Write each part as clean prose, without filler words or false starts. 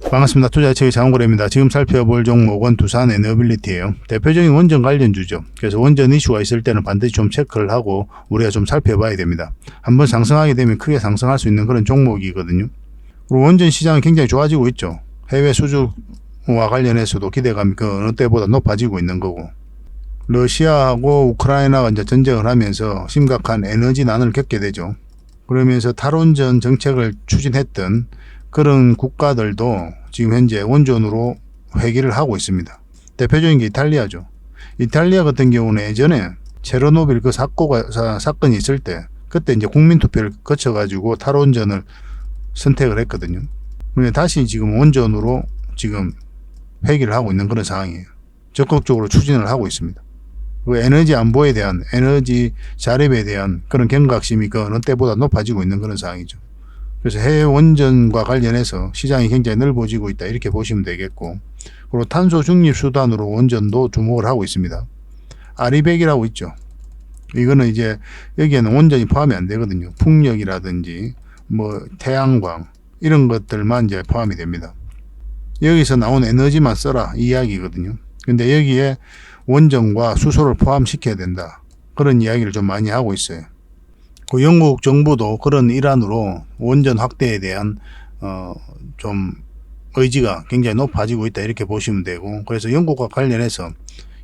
반갑습니다. 투자예측의 장원고래입니다. 지금 살펴볼 종목은 두산 에너빌리티예요. 대표적인 원전 관련주죠. 그래서 원전 이슈가 있을 때는 반드시 좀 체크를 하고 우리가 좀 살펴봐야 됩니다. 한번 상승하게 되면 크게 상승할 수 있는 그런 종목이거든요. 그리고 원전 시장은 굉장히 좋아지고 있죠. 해외 수주와 관련해서도 기대감이 그 어느 때보다 높아지고 있는 거고, 러시아하고 우크라이나가 이제 전쟁을 하면서 심각한 에너지 난을 겪게 되죠. 그러면서 탈원전 정책을 추진했던 그런 국가들도 지금 현재 원전으로 회귀를 하고 있습니다. 대표적인 게 이탈리아죠. 이탈리아 같은 경우는 예전에 체르노빌 그 사건이 있을 때 그때 이제 국민투표를 거쳐가지고 탈원전을 선택을 했거든요. 그런데 다시 지금 원전으로 지금 회귀를 하고 있는 그런 상황이에요. 적극적으로 추진을 하고 있습니다. 그 에너지 안보에 대한, 에너지 자립에 대한 그런 경각심이 그 어느 때보다 높아지고 있는 그런 상황이죠. 그래서 해외 원전과 관련해서 시장이 굉장히 넓어지고 있다, 이렇게 보시면 되겠고, 그리고 탄소 중립 수단으로 원전도 주목을 하고 있습니다. 아리백이라고 있죠. 이거는 이제 여기에는 원전이 포함이 안 되거든요. 풍력이라든지 뭐 태양광 이런 것들만 이제 포함이 됩니다. 여기서 나온 에너지만 써라 이 이야기거든요. 근데 여기에 원전과 수소를 포함시켜야 된다, 그런 이야기를 좀 많이 하고 있어요. 그 영국 정부도 그런 일환으로 원전 확대에 대한 좀 의지가 굉장히 높아지고 있다, 이렇게 보시면 되고, 그래서 영국과 관련해서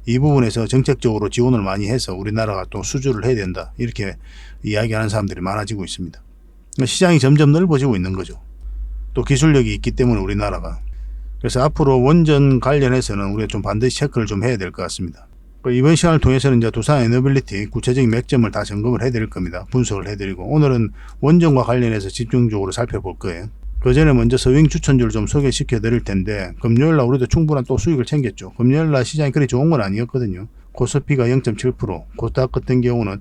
이 부분에서 정책적으로 지원을 많이 해서 우리나라가 또 수주를 해야 된다, 이렇게 이야기하는 사람들이 많아지고 있습니다. 시장이 점점 넓어지고 있는 거죠. 또 기술력이 있기 때문에 우리나라가. 그래서 앞으로 원전 관련해서는 우리가 좀 반드시 체크를 좀 해야 될 것 같습니다. 이번 시간을 통해서는 이제 두산 에너빌리티 구체적인 맥점을 다 점검을 해드릴 겁니다. 분석을 해드리고, 오늘은 원전과 관련해서 집중적으로 살펴볼 거예요. 그 전에 먼저 서윙 추천주를 좀 소개시켜 드릴 텐데, 금요일날 우리도 충분한 또 수익을 챙겼죠. 금요일날 시장이 그리 좋은 건 아니었거든요. 코스피가 0.7%, 코스닥 같은 경우는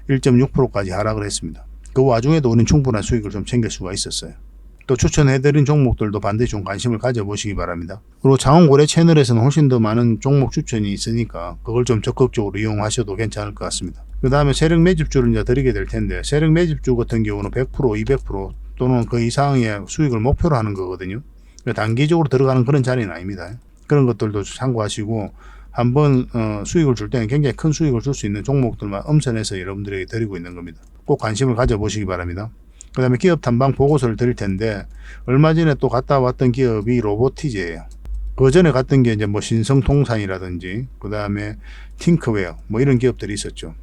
1.6%까지 하락을 했습니다. 그 와중에도 우리는 충분한 수익을 좀 챙길 수가 있었어요. 또 추천해드린 종목들도 반드시 좀 관심을 가져보시기 바랍니다. 그리고 장원고래 채널에서는 훨씬 더 많은 종목 추천이 있으니까 그걸 좀 적극적으로 이용하셔도 괜찮을 것 같습니다. 그 다음에 세력 매집주를 이제 드리게 될 텐데, 세력 매집주 같은 경우는 100%, 200% 또는 그 이상의 수익을 목표로 하는 거거든요. 단기적으로 들어가는 그런 자리는 아닙니다. 그런 것들도 참고하시고, 한번 수익을 줄 때는 굉장히 큰 수익을 줄 수 있는 종목들만 엄선해서 여러분들에게 드리고 있는 겁니다. 꼭 관심을 가져보시기 바랍니다. 그 다음에 기업 탐방 보고서를 드릴 텐데, 얼마 전에 또 갔다 왔던 기업이 로보티즈예요. 그 전에 갔던 게 이제 뭐 신성통상이라든지 그 다음에 팅크웨어 뭐 이런 기업들이 있었죠.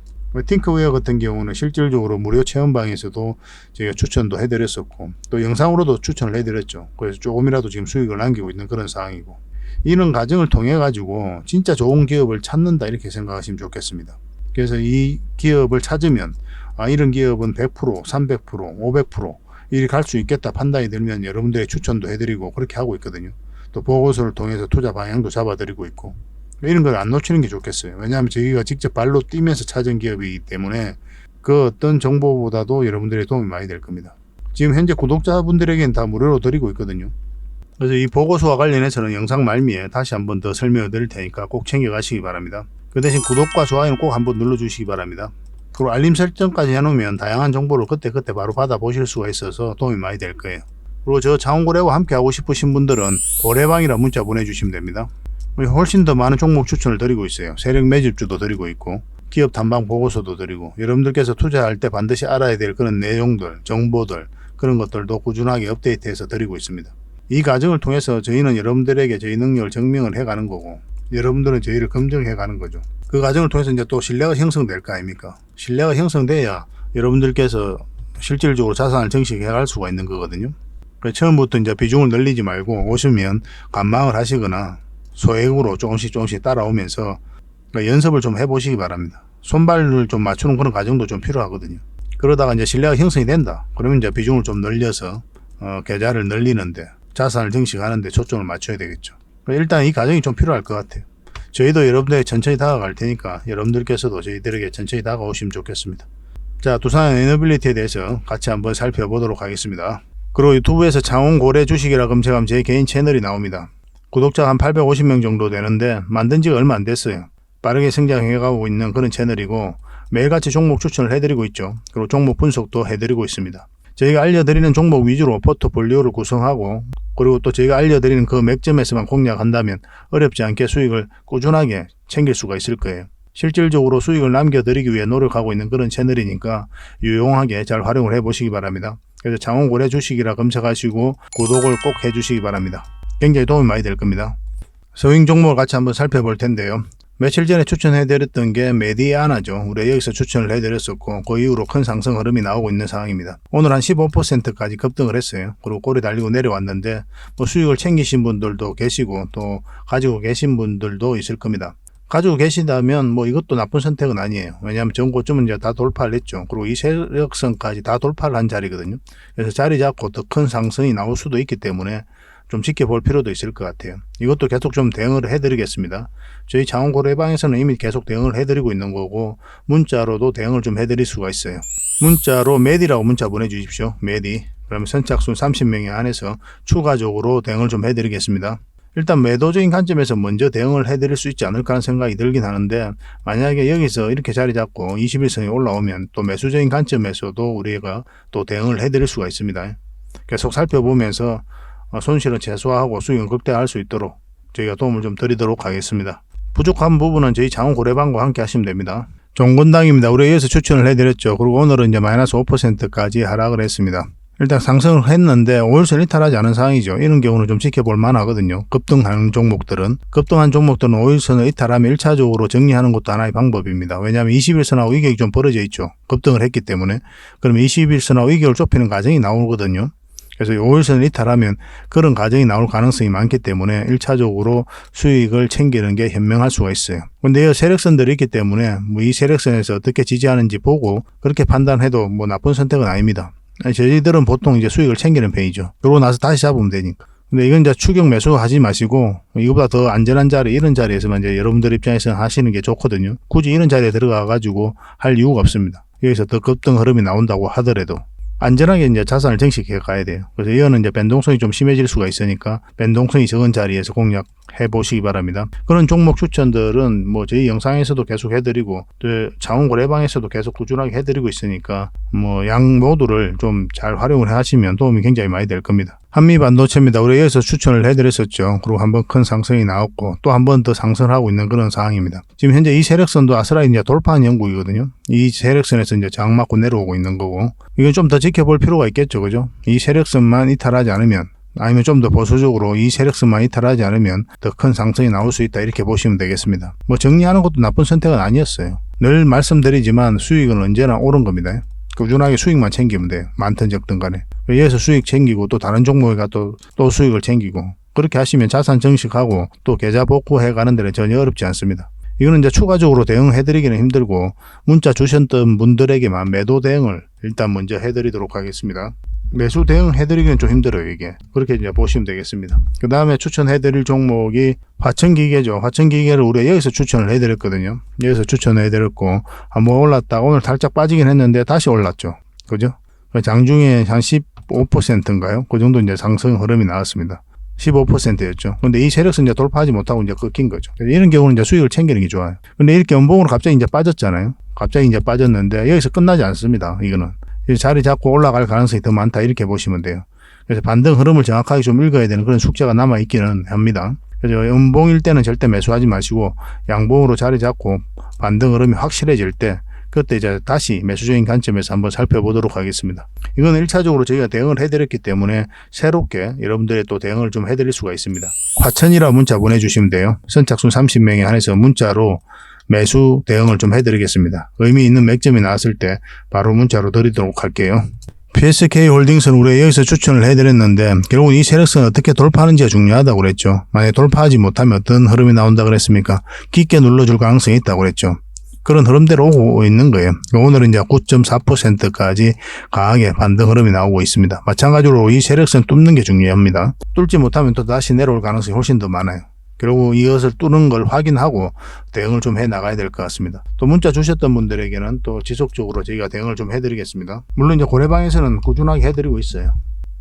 팅크웨어 같은 경우는 실질적으로 무료 체험방에서도 제가 추천도 해드렸었고, 또 영상으로도 추천을 해드렸죠. 그래서 조금이라도 지금 수익을 남기고 있는 그런 상황이고, 이런 과정을 통해 가지고 진짜 좋은 기업을 찾는다, 이렇게 생각하시면 좋겠습니다. 그래서 이 기업을 찾으면 이런 기업은 100%, 300%, 500% 이렇게 갈 수 있겠다 판단이 들면 여러분들의 추천도 해드리고 그렇게 하고 있거든요. 또 보고서를 통해서 투자 방향도 잡아드리고 있고, 이런 걸 안 놓치는 게 좋겠어요. 왜냐하면 저희가 직접 발로 뛰면서 찾은 기업이기 때문에 그 어떤 정보보다도 여러분들의 도움이 많이 될 겁니다. 지금 현재 구독자분들에게는 다 무료로 드리고 있거든요. 그래서 이 보고서와 관련해서는 영상 말미에 다시 한번 더 설명을 드릴 테니까 꼭 챙겨가시기 바랍니다. 그 대신 구독과 좋아요는 꼭 한번 눌러주시기 바랍니다. 그리고 알림 설정까지 해놓으면 다양한 정보를 그때그때 바로 받아보실 수가 있어서 도움이 많이 될 거예요. 그리고 저 장원고래와 함께 하고 싶으신 분들은 고래방이라 문자 보내주시면 됩니다. 훨씬 더 많은 종목 추천을 드리고 있어요. 세력 매집주도 드리고 있고, 기업 탐방 보고서도 드리고, 여러분들께서 투자할 때 반드시 알아야 될 그런 내용들, 정보들, 그런 것들도 꾸준하게 업데이트해서 드리고 있습니다. 이 과정을 통해서 저희는 여러분들에게 저희 능력을 증명을 해가는 거고, 여러분들은 저희를 검증해 가는 거죠. 그 과정을 통해서 이제 또 신뢰가 형성될 거 아닙니까? 신뢰가 형성돼야 여러분들께서 실질적으로 자산을 증식해 갈 수가 있는 거거든요. 처음부터 이제 비중을 늘리지 말고 오시면 관망을 하시거나 소액으로 조금씩 따라오면서 연습을 좀 해보시기 바랍니다. 손발을 좀 맞추는 그런 과정도 좀 필요하거든요. 그러다가 이제 신뢰가 형성이 된다, 그러면 이제 비중을 좀 늘려서 계좌를 늘리는데, 자산을 증식하는데 초점을 맞춰야 되겠죠. 일단 이 과정이 좀 필요할 것 같아요. 저희도 여러분들에게 천천히 다가갈 테니까 여러분들께서도 저희들에게 천천히 다가오시면 좋겠습니다. 자, 두산 에너빌리티에 대해서 같이 한번 살펴보도록 하겠습니다. 그리고 유튜브에서 장원고래 주식이라 검색하면 제 개인 채널이 나옵니다. 구독자가 한 850명 정도 되는데 만든 지가 얼마 안 됐어요. 빠르게 성장해가고 있는 그런 채널이고, 매일같이 종목 추천을 해드리고 있죠. 그리고 종목 분석도 해드리고 있습니다. 저희가 알려드리는 종목 위주로 포트폴리오를 구성하고 그리고 또 저희가 알려드리는 그 맥점에서만 공략한다면 어렵지 않게 수익을 꾸준하게 챙길 수가 있을 거예요. 실질적으로 수익을 남겨드리기 위해 노력하고 있는 그런 채널이니까 유용하게 잘 활용을 해보시기 바랍니다. 그래서 장원고래 주식이라 검색하시고 구독을 꼭 해주시기 바랍니다. 굉장히 도움이 많이 될 겁니다. 서윙 종목을 같이 한번 살펴볼 텐데요. 며칠 전에 추천해드렸던 게 메디아나죠. 우리가 여기서 추천을 해드렸었고 그 이후로 큰 상승 흐름이 나오고 있는 상황입니다. 오늘 한 15%까지 급등을 했어요. 그리고 꼬리 달리고 내려왔는데 뭐 수익을 챙기신 분들도 계시고 또 가지고 계신 분들도 있을 겁니다. 가지고 계시다면 뭐 이것도 나쁜 선택은 아니에요. 왜냐하면 전고점은 이제 다 돌파를 했죠. 그리고 이 세력선까지 다 돌파를 한 자리거든요. 그래서 자리 잡고 더 큰 상승이 나올 수도 있기 때문에 좀 지켜볼 필요도 있을 것 같아요. 이것도 계속 좀 대응을 해드리겠습니다. 저희 장원고래방에서는 이미 계속 대응을 해드리고 있는 거고 문자로도 대응을 좀 해드릴 수가 있어요. 문자로 메디라고 문자 보내주십시오. 메디. 그러면 선착순 30명에 한해서 추가적으로 대응을 좀 해드리겠습니다. 일단 매도적인 관점에서 먼저 대응을 해드릴 수 있지 않을까 하는 생각이 들긴 하는데 만약에 여기서 이렇게 자리 잡고 21선이 올라오면 또 매수적인 관점에서도 우리가 또 대응을 해드릴 수가 있습니다. 계속 살펴보면서 손실은 최소화하고 수익은 극대화할 수 있도록 저희가 도움을 좀 드리도록 하겠습니다. 부족한 부분은 저희 장원고래방과 함께 하시면 됩니다. 종건당입니다. 우리가 여기서 추천을 해드렸죠. 그리고 오늘은 이제 마이너스 5%까지 하락을 했습니다. 일단 상승을 했는데 5일선 이탈하지 않은 상황이죠. 이런 경우는 좀 지켜볼 만하거든요. 급등하는 종목들은 5일선을 이탈하면 1차적으로 정리하는 것도 하나의 방법입니다. 왜냐하면 21선하고 이격이 좀 벌어져 있죠. 급등을 했기 때문에. 그러면 21선하고 이격을 좁히는 과정이 나오거든요. 그래서 5일선을 이탈하면 그런 과정이 나올 가능성이 많기 때문에 1차적으로 수익을 챙기는 게 현명할 수가 있어요. 근데 이 세력선들이 있기 때문에 뭐 이 세력선에서 어떻게 지지하는지 보고 그렇게 판단해도 뭐 나쁜 선택은 아닙니다. 저희들은 보통 이제 수익을 챙기는 편이죠. 그러고 나서 다시 잡으면 되니까. 근데 이건 이제 추격 매수 하지 마시고 이거보다 더 안전한 자리, 이런 자리에서만 이제 여러분들 입장에서는 하시는 게 좋거든요. 굳이 이런 자리에 들어가 가지고 할 이유가 없습니다. 여기서 더 급등 흐름이 나온다고 하더라도 안전하게 이제 자산을 증식해 가야 돼요. 그래서 이거는 이제 변동성이 좀 심해질 수가 있으니까 변동성이 적은 자리에서 공략해 보시기 바랍니다. 그런 종목 추천들은 뭐 저희 영상에서도 계속 해드리고 또 장원고래방에서도 계속 꾸준하게 해드리고 있으니까 뭐 양 모두를 좀 잘 활용을 하시면 도움이 굉장히 많이 될 겁니다. 한미반도체입니다. 우리 여기서 추천을 해드렸었죠. 그리고 한번 큰 상승이 나왔고 또 한 번 더 상승을 하고 있는 그런 상황입니다. 지금 현재 이 세력선도 아스라이 이제 돌파한 형국이거든요. 이 세력선에서 이제 장 맞고 내려오고 있는 거고 이건 좀 더 지켜볼 필요가 있겠죠. 그죠? 이 세력선만 이탈하지 않으면 아니면 좀 더 보수적으로 이 세력선만 이탈하지 않으면 더 큰 상승이 나올 수 있다 이렇게 보시면 되겠습니다. 뭐 정리하는 것도 나쁜 선택은 아니었어요. 늘 말씀드리지만 수익은 언제나 옳은 겁니다. 꾸준하게 수익만 챙기면 돼요. 많든 적든 간에. 여기서 수익 챙기고 또 다른 종목에 가서 또 수익을 챙기고 그렇게 하시면 자산 증식하고 또 계좌 복구해 가는 데는 전혀 어렵지 않습니다. 이거는 이제 추가적으로 대응해 드리기는 힘들고 문자 주셨던 분들에게만 매도 대응을 일단 먼저 해 드리도록 하겠습니다. 매수 대응 해드리기는 좀 힘들어요, 이게. 그렇게 이제 보시면 되겠습니다. 그 다음에 추천해드릴 종목이 화천기계죠. 화천기계를 우리가 여기서 추천을 해드렸거든요. 여기서 추천을 해드렸고, 한번 올랐다가 오늘 살짝 빠지긴 했는데 다시 올랐죠. 그죠? 장중에 한 15%인가요? 그 정도 이제 상승 흐름이 나왔습니다. 15%였죠. 근데 이 세력선 이제 돌파하지 못하고 이제 꺾인 거죠. 이런 경우는 이제 수익을 챙기는 게 좋아요. 근데 이렇게 연봉으로 갑자기 이제 빠졌잖아요. 갑자기 이제 빠졌는데 여기서 끝나지 않습니다. 이거는. 자리 잡고 올라갈 가능성이 더 많다 이렇게 보시면 돼요. 그래서 반등 흐름을 정확하게 좀 읽어야 되는 그런 숙제가 남아 있기는 합니다. 그래서 연봉일 때는 절대 매수하지 마시고 양봉으로 자리 잡고 반등 흐름이 확실해질 때 그때 이제 다시 매수적인 관점에서 한번 살펴보도록 하겠습니다. 이건 1차적으로 저희가 대응을 해드렸기 때문에 새롭게 여러분들의 또 대응을 좀 해드릴 수가 있습니다. 화천이라 문자 보내주시면 돼요. 선착순 30명에 한해서 문자로 매수 대응을 좀 해드리겠습니다. 의미 있는 맥점이 나왔을 때 바로 문자로 드리도록 할게요. PSK 홀딩스는 우리가 여기서 추천을 해드렸는데 결국은 이 세력선 어떻게 돌파하는지가 중요하다고 그랬죠. 만약에 돌파하지 못하면 어떤 흐름이 나온다 그랬습니까? 깊게 눌러줄 가능성이 있다고 그랬죠. 그런 흐름대로 오고 있는 거예요. 오늘은 이제 9.4%까지 강하게 반등 흐름이 나오고 있습니다. 마찬가지로 이 세력선 뚫는 게 중요합니다. 뚫지 못하면 또 다시 내려올 가능성이 훨씬 더 많아요. 결국 이것을 뚫는 걸 확인하고 대응을 좀 해 나가야 될 것 같습니다. 또 문자 주셨던 분들에게는 또 지속적으로 저희가 대응을 좀 해드리겠습니다. 물론 이제 고래방에서는 꾸준하게 해드리고 있어요.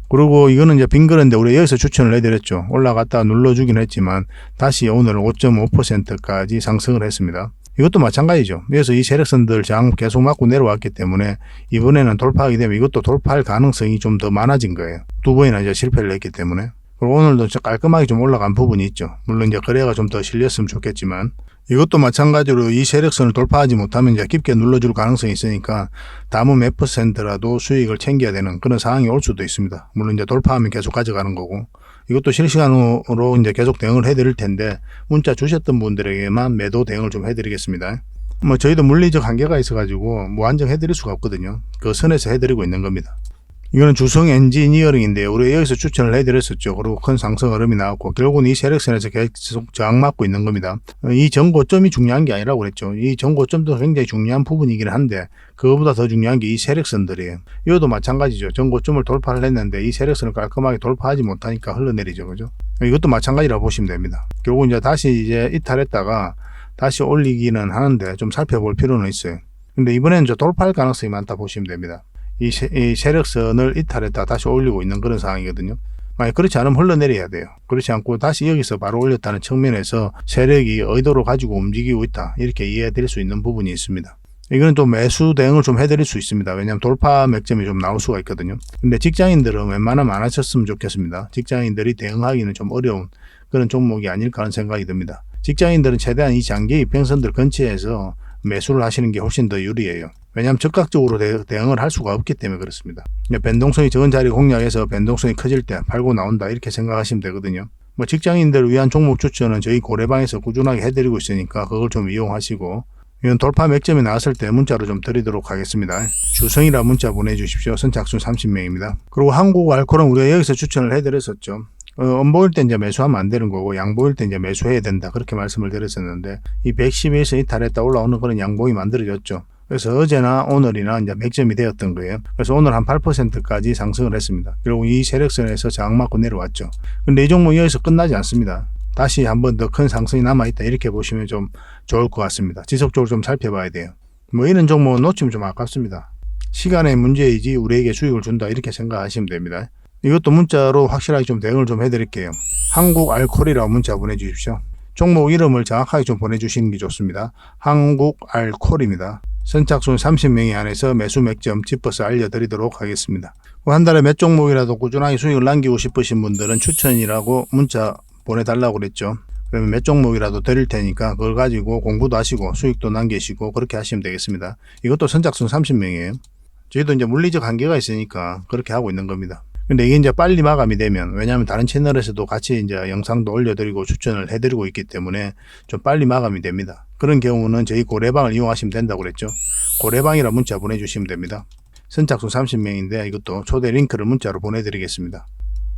그리고 이거는 이제 빙그런데 우리 여기서 추천을 해드렸죠. 올라갔다가 눌러주긴 했지만 다시 오늘 5.5%까지 상승을 했습니다. 이것도 마찬가지죠. 그래서 이 세력선들 장 계속 맞고 내려왔기 때문에 이번에는 돌파하게 되면 이것도 돌파할 가능성이 좀 더 많아진 거예요. 두 번이나 이제 실패를 했기 때문에. 그리고 오늘도 깔끔하게 좀 올라간 부분이 있죠. 물론 이제 거래가 좀 더 실렸으면 좋겠지만 이것도 마찬가지로 이 세력선을 돌파하지 못하면 이제 깊게 눌러줄 가능성이 있으니까 담은 몇 %라도 수익을 챙겨야 되는 그런 상황이 올 수도 있습니다. 물론 이제 돌파하면 계속 가져가는 거고 이것도 실시간으로 이제 계속 대응을 해드릴 텐데 문자 주셨던 분들에게만 매도 대응을 좀 해드리겠습니다. 뭐 저희도 물리적 한계가 있어가지고 무한정 해드릴 수가 없거든요. 그 선에서 해드리고 있는 겁니다. 이거는 주성 엔지니어링인데요. 우리 여기서 추천을 해드렸었죠. 그리고 큰 상승 흐름이 나왔고 결국은 이 세력선에서 계속 저항받고 있는 겁니다. 이 전고점이 중요한 게 아니라고 그랬죠. 이 전고점도 굉장히 중요한 부분이긴 한데 그거보다 더 중요한 게 이 세력선들이에요. 이것도 마찬가지죠. 전고점을 돌파를 했는데 이 세력선을 깔끔하게 돌파하지 못하니까 흘러내리죠. 그죠? 이것도 마찬가지라고 보시면 됩니다. 결국 이제 다시 이제 이탈했다가 다시 올리기는 하는데 좀 살펴볼 필요는 있어요. 근데 이번에는 저 돌파할 가능성이 많다 보시면 됩니다. 이 세력선을 이탈했다 다시 올리고 있는 그런 상황이거든요. 만약 그렇지 않으면 흘러내려야 돼요. 그렇지 않고 다시 여기서 바로 올렸다는 측면에서 세력이 의도로 가지고 움직이고 있다. 이렇게 이해해 드릴 수 있는 부분이 있습니다. 이거는 또 매수 대응을 좀 해드릴 수 있습니다. 왜냐하면 돌파 맥점이 좀 나올 수가 있거든요. 근데 직장인들은 웬만하면 안 하셨으면 좋겠습니다. 직장인들이 대응하기는 좀 어려운 그런 종목이 아닐까 하는 생각이 듭니다. 직장인들은 최대한 이 장기 이평선들 근처에서 매수를 하시는 게 훨씬 더 유리해요. 왜냐하면 적극적으로 대응을 할 수가 없기 때문에 그렇습니다. 변동성이 적은 자리 공략해서 변동성이 커질 때 팔고 나온다 이렇게 생각하시면 되거든요. 뭐 직장인들을 위한 종목 추천은 저희 고래방에서 꾸준하게 해드리고 있으니까 그걸 좀 이용하시고 이건 돌파 맥점이 나왔을 때 문자로 좀 드리도록 하겠습니다. 주성이라 문자 보내주십시오. 선착순 30명입니다. 그리고 한국 알코올은 우리가 여기서 추천을 해드렸었죠. 엄보일 때 이제 매수하면 안 되는 거고 양보일 때 이제 매수해야 된다 그렇게 말씀을 드렸었는데 이 111선 이탈했다 올라오는 그런 양봉이 만들어졌죠. 그래서 어제나 오늘이나 이제 맥점이 되었던 거예요. 그래서 오늘 한 8%까지 상승을 했습니다. 결국 이 세력선에서 저항받고 내려왔죠. 근데 이 종목이 여기서 끝나지 않습니다. 다시 한번 더 큰 상승이 남아있다 이렇게 보시면 좀 좋을 것 같습니다. 지속적으로 좀 살펴봐야 돼요. 뭐 이런 종목은 놓치면 좀 아깝습니다. 시간의 문제이지 우리에게 수익을 준다 이렇게 생각하시면 됩니다. 이것도 문자로 확실하게 좀 대응을 좀 해드릴게요. 한국 알콜이라고 문자 보내주십시오. 종목 이름을 정확하게 좀 보내주시는 게 좋습니다. 한국 알콜입니다. 선착순 30명이 안에서 매수 맥점 짚어서 알려드리도록 하겠습니다. 한 달에 몇 종목이라도 꾸준하게 수익을 남기고 싶으신 분들은 추천이라고 문자 보내달라고 그랬죠. 그러면 몇 종목이라도 드릴 테니까 그걸 가지고 공부도 하시고 수익도 남기시고 그렇게 하시면 되겠습니다. 이것도 선착순 30명이에요. 저희도 이제 물리적 한계가 있으니까 그렇게 하고 있는 겁니다. 근데 이게 이제 빨리 마감이 되면 왜냐하면 다른 채널에서도 같이 이제 영상도 올려드리고 추천을 해드리고 있기 때문에 좀 빨리 마감이 됩니다. 그런 경우는 저희 고래방을 이용하시면 된다고 그랬죠. 고래방이라 문자 보내주시면 됩니다. 선착순 30명인데 이것도 초대 링크를 문자로 보내드리겠습니다.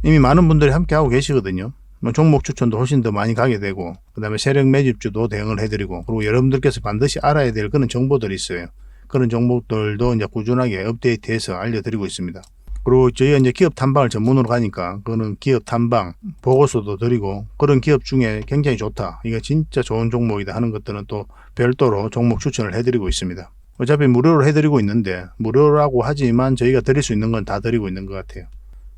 이미 많은 분들이 함께 하고 계시거든요. 종목 추천도 훨씬 더 많이 가게 되고 그 다음에 세력 매집주도 대응을 해드리고 그리고 여러분들께서 반드시 알아야 될 그런 정보들이 있어요. 그런 정보들도 이제 꾸준하게 업데이트해서 알려드리고 있습니다. 그리고 저희가 이제 기업 탐방을 전문으로 가니까 그거는 기업 탐방 보고서도 드리고 그런 기업 중에 굉장히 좋다. 이게 진짜 좋은 종목이다 하는 것들은 또 별도로 종목 추천을 해드리고 있습니다. 어차피 무료로 해드리고 있는데 무료라고 하지만 저희가 드릴 수 있는 건 다 드리고 있는 것 같아요.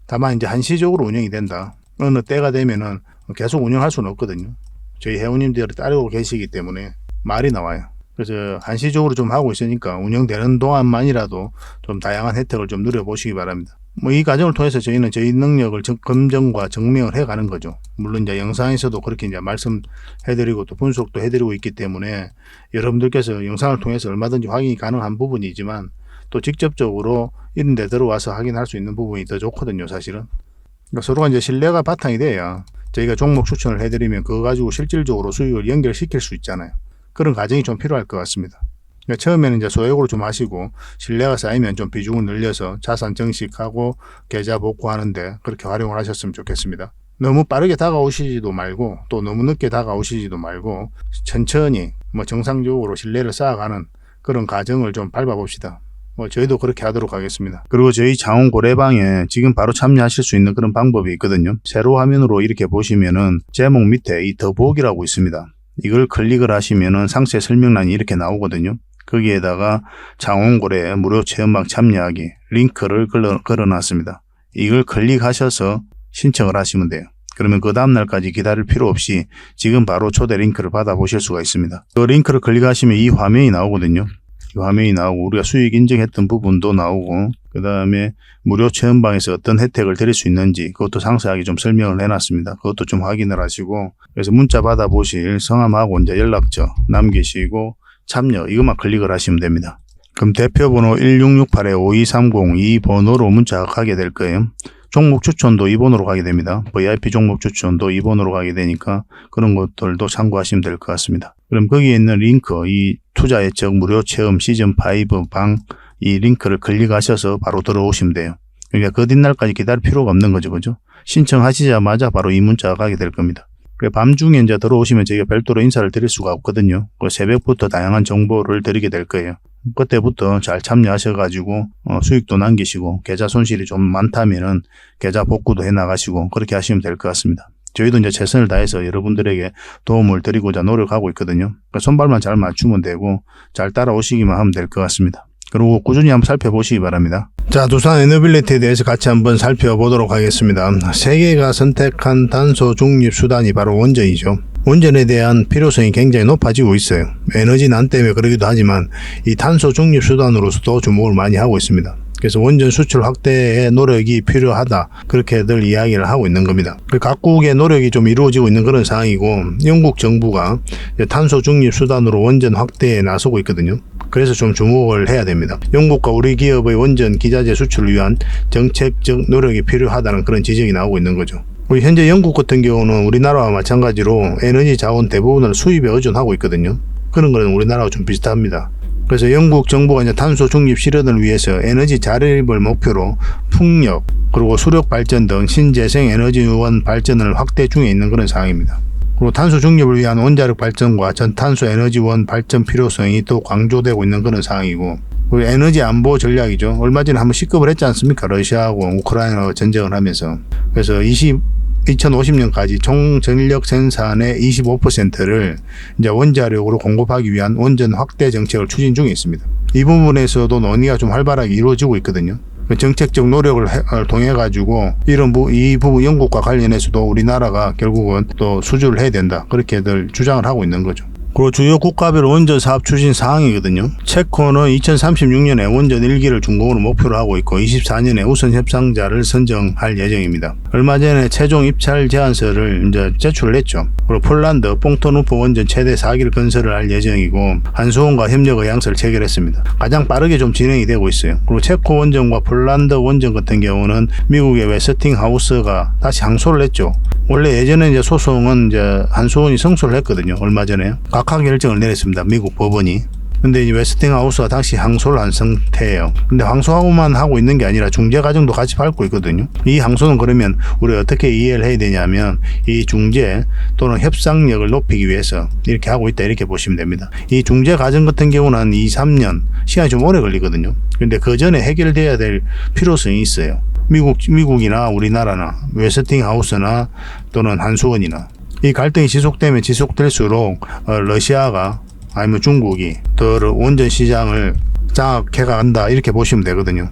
다만 이제 한시적으로 운영이 된다. 어느 때가 되면은 계속 운영할 수는 없거든요. 저희 회원님들이 따르고 계시기 때문에 말이 나와요. 그래서 한시적으로 좀 하고 있으니까 운영되는 동안만이라도 좀 다양한 혜택을 좀 누려보시기 바랍니다. 뭐 이 과정을 통해서 저희는 저희 능력을 검증과 증명을 해가는 거죠. 물론 이제 영상에서도 그렇게 이제 말씀해드리고 또 분석도 해드리고 있기 때문에 여러분들께서 영상을 통해서 얼마든지 확인이 가능한 부분이지만 또 직접적으로 이런 데 들어와서 확인할 수 있는 부분이 더 좋거든요, 사실은. 그러니까 서로가 이제 신뢰가 바탕이 돼야 저희가 종목 추천을 해드리면 그거 가지고 실질적으로 수익을 연결시킬 수 있잖아요. 그런 과정이 좀 필요할 것 같습니다. 그러니까 처음에는 이제 소액으로 좀 하시고 신뢰가 쌓이면 좀 비중을 늘려서 자산 증식하고 계좌 복구하는데 그렇게 활용을 하셨으면 좋겠습니다. 너무 빠르게 다가오시지도 말고 또 너무 늦게 다가오시지도 말고 천천히 뭐 정상적으로 신뢰를 쌓아가는 그런 과정을 좀 밟아봅시다. 뭐 저희도 그렇게 하도록 하겠습니다. 그리고 저희 장원 고래방에 지금 바로 참여하실 수 있는 그런 방법이 있거든요. 세로 화면으로 이렇게 보시면은 제목 밑에 이 더보기라고 있습니다. 이걸 클릭을 하시면은 상세 설명란이 이렇게 나오거든요. 거기에다가 장원고래 무료 체험방 참여하기 링크를 걸어놨습니다. 이걸 클릭하셔서 신청을 하시면 돼요. 그러면 그 다음날까지 기다릴 필요 없이 지금 바로 초대 링크를 받아보실 수가 있습니다. 그 링크를 클릭하시면 이 화면이 나오거든요. 이 화면이 나오고 우리가 수익 인증했던 부분도 나오고 그 다음에 무료 체험방에서 어떤 혜택을 드릴 수 있는지 그것도 상세하게 좀 설명을 해놨습니다. 그것도 좀 확인을 하시고 그래서 문자 받아보실 성함하고 이제 연락처 남기시고 참여 이것만 클릭을 하시면 됩니다. 그럼 대표번호 1668-5230 이 번호로 문자가 가게 될 거예요. 종목 추천도 이 번호로 가게 됩니다. VIP 종목 추천도 이 번호로 가게 되니까 그런 것들도 참고하시면 될 것 같습니다. 그럼 거기에 있는 링크, 이 투자 예측 무료 체험 시즌5 방 이 링크를 클릭하셔서 바로 들어오시면 돼요. 그러니까 그 뒷날까지 기다릴 필요가 없는 거죠. 그죠? 신청하시자마자 바로 이 문자가 가게 될 겁니다. 밤중에 이제 들어오시면 저희가 별도로 인사를 드릴 수가 없거든요. 새벽부터 다양한 정보를 드리게 될 거예요. 그때부터 잘 참여하셔가지고 수익도 남기시고 계좌 손실이 좀 많다면은 계좌 복구도 해 나가시고 그렇게 하시면 될 것 같습니다. 저희도 이제 최선을 다해서 여러분들에게 도움을 드리고자 노력하고 있거든요. 그러니까 손발만 잘 맞추면 되고 잘 따라오시기만 하면 될 것 같습니다. 그리고 꾸준히 한번 살펴보시기 바랍니다. 자, 두산 에너빌리티에 대해서 같이 한번 살펴보도록 하겠습니다. 세계가 선택한 탄소 중립 수단이 바로 원전이죠. 원전에 대한 필요성이 굉장히 높아지고 있어요. 에너지 난 때문에 그러기도 하지만 이 탄소 중립 수단으로서도 주목을 많이 하고 있습니다. 그래서 원전 수출 확대에 노력이 필요하다 그렇게들 이야기를 하고 있는 겁니다. 각국의 노력이 좀 이루어지고 있는 그런 상황이고 영국 정부가 탄소 중립 수단으로 원전 확대에 나서고 있거든요. 그래서 좀 주목을 해야 됩니다. 영국과 우리 기업의 원전 기자재 수출을 위한 정책적 노력이 필요하다는 그런 지적이 나오고 있는 거죠. 우리 현재 영국 같은 경우는 우리나라와 마찬가지로 에너지 자원 대부분을 수입에 의존하고 있거든요. 그런 거는 우리나라와 좀 비슷합니다. 그래서 영국 정부가 이제 탄소 중립 실현을 위해서 에너지 자립을 목표로 풍력 그리고 수력 발전 등 신재생 에너지원 발전을 확대 중에 있는 그런 상황입니다. 그리고 탄소 중립을 위한 원자력 발전과 전탄소 에너지원 발전 필요성이 또 강조되고 있는 그런 상황이고 그리고 에너지 안보 전략이죠. 얼마 전에 한번 시급을 했지 않습니까? 러시아하고 우크라이나가 전쟁을 하면서. 그래서 2050년까지 총 전력 생산의 25%를 이제 원자력으로 공급하기 위한 원전 확대 정책을 추진 중에 있습니다. 이 부분에서도 논의가 좀 활발하게 이루어지고 있거든요. 정책적 노력을 통해 가지고 이 부분 영국과 관련해서도 우리나라가 결국은 또 수주를 해야 된다 그렇게들 주장을 하고 있는 거죠. 그리고 주요 국가별 원전 사업 추진 사항이거든요. 체코는 2036년에 원전 1기를 준공으로 목표로 하고 있고 24년에 우선 협상자를 선정할 예정입니다. 얼마 전에 최종 입찰 제안서를 이제 제출을 했죠. 그리고 폴란드 뽕토누프 원전 최대 4기를 건설을 할 예정이고 한수원과 협력 의향서를 체결했습니다. 가장 빠르게 좀 진행이 되고 있어요. 그리고 체코 원전과 폴란드 원전 같은 경우는 미국의 웨스팅하우스가 다시 항소를 했죠. 원래 예전에 이제 소송은 이제 한수원이 승소를 했거든요. 얼마 전에 각하 결정을 내렸습니다. 미국 법원이. 근데 이제 웨스팅하우스가 당시 항소를 한 상태예요. 근데 항소하고만 하고 있는 게 아니라 중재 과정도 같이 밟고 있거든요. 이 항소는 그러면 우리가 어떻게 이해를 해야 되냐면 이 중재 또는 협상력을 높이기 위해서 이렇게 하고 있다 이렇게 보시면 됩니다. 이 중재 과정 같은 경우는 한 2-3년 시간이 좀 오래 걸리거든요. 근데 그 전에 해결돼야 될 필요성이 있어요. 미국이나 우리나라나 웨스팅하우스나 또는 한수원이나 이 갈등이 지속되면 지속될수록 러시아가 아니면 중국이 더 원전 시장을 장악해 간다 이렇게 보시면 되거든요.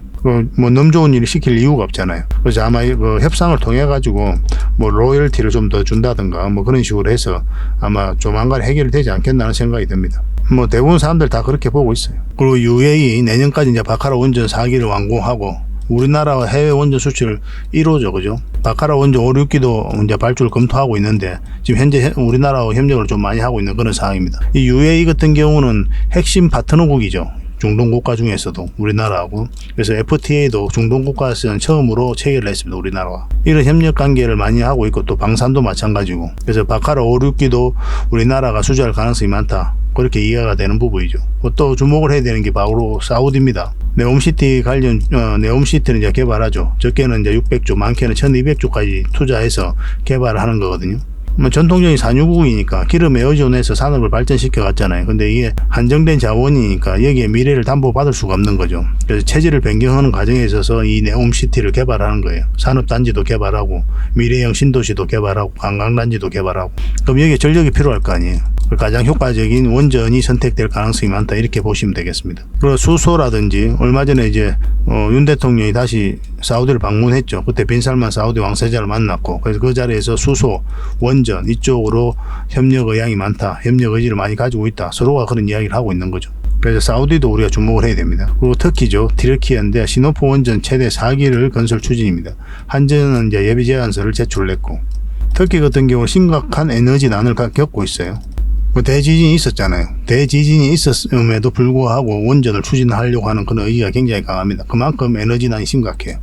뭐 너무 좋은 일을 시킬 이유가 없잖아요. 그래서 아마 협상을 통해 가지고 뭐 로열티를 좀 더 준다든가 뭐 그런 식으로 해서 아마 조만간 해결이 되지 않겠나는 생각이 듭니다. 뭐 대부분 사람들 다 그렇게 보고 있어요. 그리고 UAE 내년까지 이제 바카라 원전 4기를 완공하고 우리나라와 해외 원전 수출 1호죠, 그죠? 바카라 원전 5, 6기도 이제 발주를 검토하고 있는데 지금 현재 우리나라와 협력을 좀 많이 하고 있는 그런 상황입니다. 이 UAE 같은 경우는 핵심 파트너국이죠. 중동 국가 중에서도 우리나라하고. 그래서 FTA도 중동 국가에서는 처음으로 체결을 했습니다. 우리나라와. 이런 협력 관계를 많이 하고 있고 또 방산도 마찬가지고. 그래서 바카라 5, 6기도 우리나라가 수주할 가능성이 많다. 그렇게 이해가 되는 부분이죠. 또 주목을 해야 되는 게 바로 사우디입니다. 네옴시티 네옴시티는 이제 개발하죠. 적게는 이제 600조, 많게는 1200조까지 투자해서 개발을 하는 거거든요. 전통적인 산유국이니까 기름에 의존해서 산업을 발전시켜 갔잖아요. 근데 이게 한정된 자원이니까 여기에 미래를 담보받을 수가 없는 거죠. 그래서 체질을 변경하는 과정에 있어서 이 네옴시티를 개발하는 거예요. 산업단지도 개발하고 미래형 신도시도 개발하고 관광단지도 개발하고. 그럼 여기에 전력이 필요할 거 아니에요. 가장 효과적인 원전이 선택될 가능성이 많다 이렇게 보시면 되겠습니다. 그리고 수소라든지 얼마 전에 이제 윤 대통령이 다시 사우디를 방문했죠. 그때 빈살만 사우디 왕세자를 만났고 그래서 그 자리에서 수소, 원전 이쪽으로 협력 의향이 많다, 협력 의지를 많이 가지고 있다, 서로가 그런 이야기를 하고 있는 거죠. 그래서 사우디도 우리가 주목을 해야 됩니다. 그리고 터키죠. 티르키예인데 시노프 원전 최대 4기를 건설 추진입니다. 한전은 이제 예비 제안서를 제출했고, 터키 같은 경우 심각한 에너지난을 겪고 있어요. 대지진이 있었잖아요. 대지진이 있었음에도 불구하고 원전을 추진하려고 하는 그런 의지가 굉장히 강합니다. 그만큼 에너지난이 심각해요.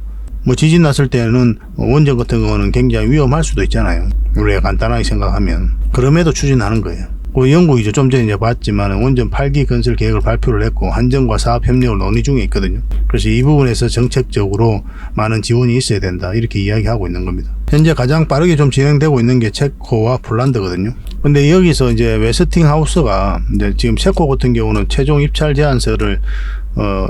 지진 났을 때는 원전 같은 경우는 굉장히 위험할 수도 있잖아요. 우리가 간단하게 생각하면. 그럼에도 추진하는 거예요. 영국이죠. 좀 전에 이제 봤지만 원전 8기 건설 계획을 발표를 했고 한전과 사업 협력을 논의 중에 있거든요. 그래서 이 부분에서 정책적으로 많은 지원이 있어야 된다 이렇게 이야기하고 있는 겁니다. 현재 가장 빠르게 좀 진행되고 있는 게 체코와 폴란드거든요. 근데 여기서 이제 웨스팅하우스가 이제 지금 체코 같은 경우는 최종 입찰 제안서를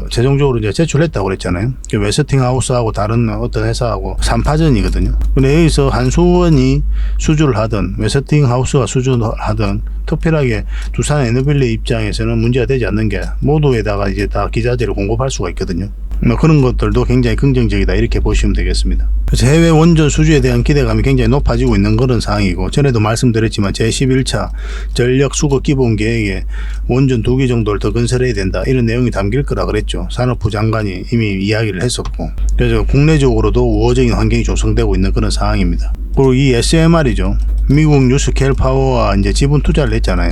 최종적으로 이제 제출했다고 그랬잖아요. 웨스팅하우스하고 다른 어떤 회사하고 3파전이거든요. 근데 여기서 한수원이 수주를 하든 웨스팅하우스가 수주를 하든 특별하게 두산 에너빌리 입장에서는 문제가 되지 않는 게 모두에다가 이제 다 기자재를 공급할 수가 있거든요. 그런 것들도 굉장히 긍정적이다 이렇게 보시면 되겠습니다. 그래서 해외 원전 수주에 대한 기대감이 굉장히 높아지고 있는 그런 상황이고, 전에도 말씀드렸지만 제11차 전력 수급 기본 계획에 원전 2기 정도를 더 건설해야 된다 이런 내용이 담길 거라 그랬죠. 산업부 장관이 이미 이야기를 했었고, 그래서 국내적으로도 우호적인 환경이 조성되고 있는 그런 상황입니다. 그리고 이 SMR이죠. 미국 뉴스케일 파워와 이제 지분 투자를 했잖아요.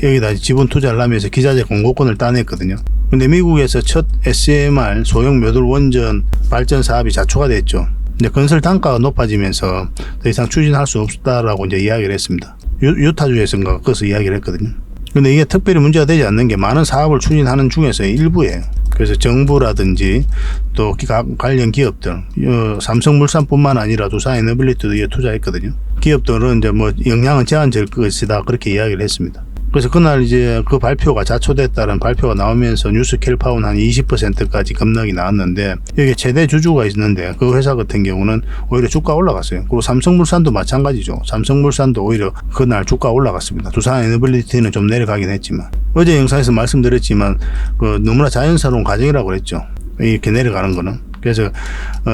여기다 지분 투자를 하면서 기자재 공급권을 따냈거든요. 근데 미국에서 첫 SMR 소형 묘돌 원전 발전 사업이 자초가 됐죠. 근데 건설 단가가 높아지면서 더 이상 추진할 수 없다라고 이제 이야기를 했습니다. 유타주에서인가 거기서 이야기를 했거든요. 근데 이게 특별히 문제가 되지 않는 게 많은 사업을 추진하는 중에서의 일부예요. 그래서 정부라든지 또 관련 기업들, 삼성물산뿐만 아니라 두산 에너빌리티도 이에 투자했거든요. 기업들은 이제 영향은 제한될 것이다 그렇게 이야기를 했습니다. 그래서 그날 이제 그 발표가 자초됐다는 발표가 나오면서 뉴스케일파워는 한 20%까지 급락이 나왔는데, 여기 최대 주주가 있는데 그 회사 같은 경우는 오히려 주가 올라갔어요. 그리고 삼성물산도 마찬가지죠. 삼성물산도 오히려 그날 주가 올라갔습니다. 두산 에너빌리티는 좀 내려가긴 했지만, 어제 영상에서 말씀드렸지만 너무나 자연스러운 과정이라고 그랬죠. 이렇게 내려가는 거는. 그래서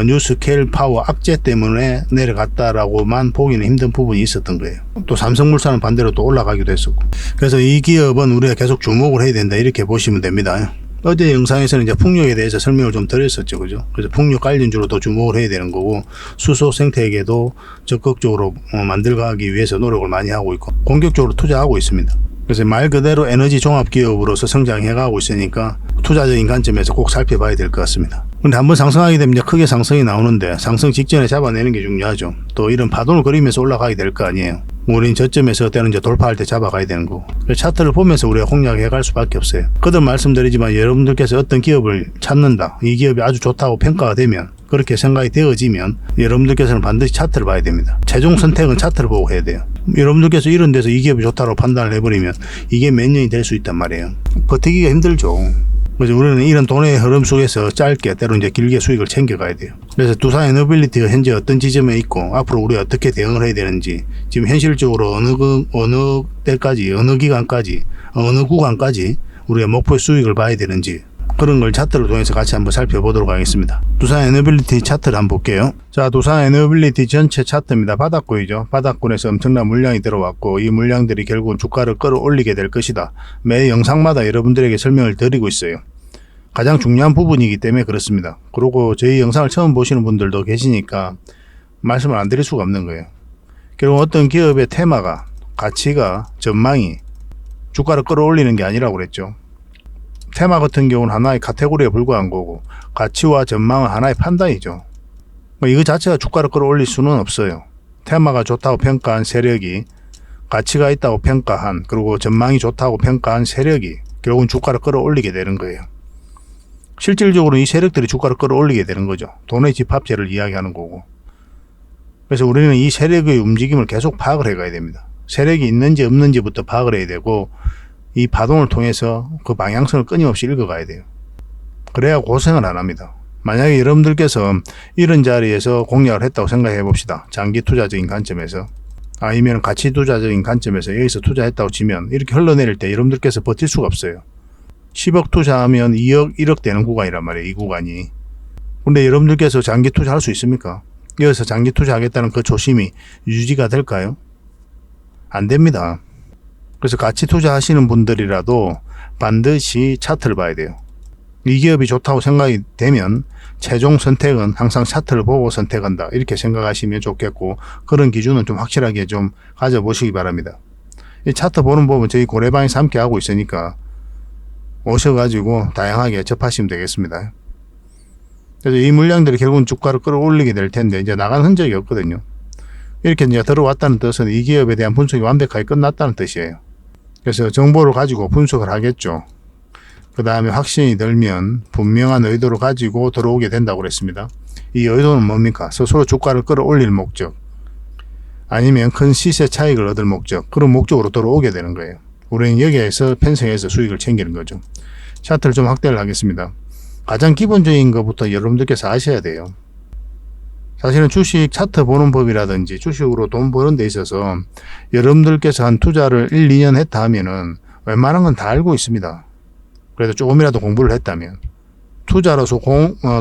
뉴스케일 파워 악재 때문에 내려갔다라고만 보기는 힘든 부분이 있었던 거예요. 또 삼성물산은 반대로 또 올라가기도 했었고. 그래서 이 기업은 우리가 계속 주목을 해야 된다 이렇게 보시면 됩니다. 어제 영상에서는 이제 풍력에 대해서 설명을 좀 드렸었죠. 그죠? 그래서 풍력 관련주로 더 주목을 해야 되는 거고, 수소 생태계도 적극적으로 만들어가기 위해서 노력을 많이 하고 있고 공격적으로 투자하고 있습니다. 그래서 말 그대로 에너지 종합 기업으로서 성장해가고 있으니까 투자적인 관점에서 꼭 살펴봐야 될 것 같습니다. 근데 한번 상승하게 되면 이제 크게 상승이 나오는데 상승 직전에 잡아내는 게 중요하죠. 또 이런 파동을 그리면서 올라가게 될 거 아니에요. 우리는 저점에서 때는 이제 돌파할 때 잡아가야 되는 거고, 차트를 보면서 우리가 공략해 갈 수밖에 없어요. 거듭 말씀드리지만 여러분들께서 어떤 기업을 찾는다, 이 기업이 아주 좋다고 평가가 되면, 그렇게 생각이 되어지면 여러분들께서는 반드시 차트를 봐야 됩니다. 최종 선택은 차트를 보고 해야 돼요. 여러분들께서 이런 데서 이 기업이 좋다고 판단을 해버리면 이게 몇 년이 될 수 있단 말이에요. 버티기가 힘들죠. 그래서 우리는 이런 돈의 흐름 속에서 짧게 때로 이제 길게 수익을 챙겨가야 돼요. 그래서 두산 에너빌리티가 현재 어떤 지점에 있고 앞으로 우리가 어떻게 대응을 해야 되는지, 지금 현실적으로 어느 때까지, 어느 기간까지, 어느 구간까지 우리가 목표 수익을 봐야 되는지, 그런 걸 차트를 통해서 같이 한번 살펴보도록 하겠습니다. 두산 에너빌리티 차트를 한번 볼게요. 자, 두산 에너빌리티 전체 차트입니다. 바닥권이죠. 바닥권에서 엄청난 물량이 들어왔고, 이 물량들이 결국은 주가를 끌어올리게 될 것이다. 매 영상마다 여러분들에게 설명을 드리고 있어요. 가장 중요한 부분이기 때문에 그렇습니다. 그리고 저희 영상을 처음 보시는 분들도 계시니까 말씀을 안 드릴 수가 없는 거예요. 결국 어떤 기업의 테마가, 가치가, 전망이 주가를 끌어올리는 게 아니라고 그랬죠. 테마 같은 경우는 하나의 카테고리에 불과한 거고, 가치와 전망은 하나의 판단이죠. 이거 자체가 주가를 끌어올릴 수는 없어요. 테마가 좋다고 평가한 세력이, 가치가 있다고 평가한, 그리고 전망이 좋다고 평가한 세력이 결국은 주가를 끌어올리게 되는 거예요. 실질적으로 이 세력들이 주가를 끌어올리게 되는 거죠. 돈의 집합체를 이야기하는 거고. 그래서 우리는 이 세력의 움직임을 계속 파악을 해가야 됩니다. 세력이 있는지 없는지부터 파악을 해야 되고, 이 파동을 통해서 그 방향성을 끊임없이 읽어가야 돼요. 그래야 고생을 안 합니다. 만약에 여러분들께서 이런 자리에서 공략을 했다고 생각해 봅시다. 장기 투자적인 관점에서. 아니면 가치 투자적인 관점에서 여기서 투자했다고 치면 이렇게 흘러내릴 때 여러분들께서 버틸 수가 없어요. 10억 투자하면 2억, 1억 되는 구간이란 말이에요. 이 구간이. 근데 여러분들께서 장기 투자할 수 있습니까? 여기서 장기 투자하겠다는 그 조심이 유지가 될까요? 안 됩니다. 그래서 가치 투자하시는 분들이라도 반드시 차트를 봐야 돼요. 이 기업이 좋다고 생각이 되면 최종 선택은 항상 차트를 보고 선택한다, 이렇게 생각하시면 좋겠고, 그런 기준은 좀 확실하게 좀 가져보시기 바랍니다. 이 차트 보는 법은 저희 고래방에서 함께 하고 있으니까 오셔가지고 다양하게 접하시면 되겠습니다. 그래서 이 물량들이 결국은 주가를 끌어올리게 될 텐데 이제 나간 흔적이 없거든요. 이렇게 이제 들어왔다는 뜻은 이 기업에 대한 분석이 완벽하게 끝났다는 뜻이에요. 그래서 정보를 가지고 분석을 하겠죠. 그 다음에 확신이 들면 분명한 의도를 가지고 들어오게 된다고 그랬습니다. 이 의도는 뭡니까? 스스로 주가를 끌어올릴 목적, 아니면 큰 시세 차익을 얻을 목적, 그런 목적으로 들어오게 되는 거예요. 우리는 여기에서 편성해서 수익을 챙기는 거죠. 차트를 좀 확대를 하겠습니다. 가장 기본적인 것부터 여러분들께서 아셔야 돼요. 사실은 주식 차트 보는 법이라든지 주식으로 돈 버는 데 있어서 여러분들께서 한 투자를 1, 2년 했다 하면은 웬만한 건 다 알고 있습니다. 그래도 조금이라도 공부를 했다면. 투자로서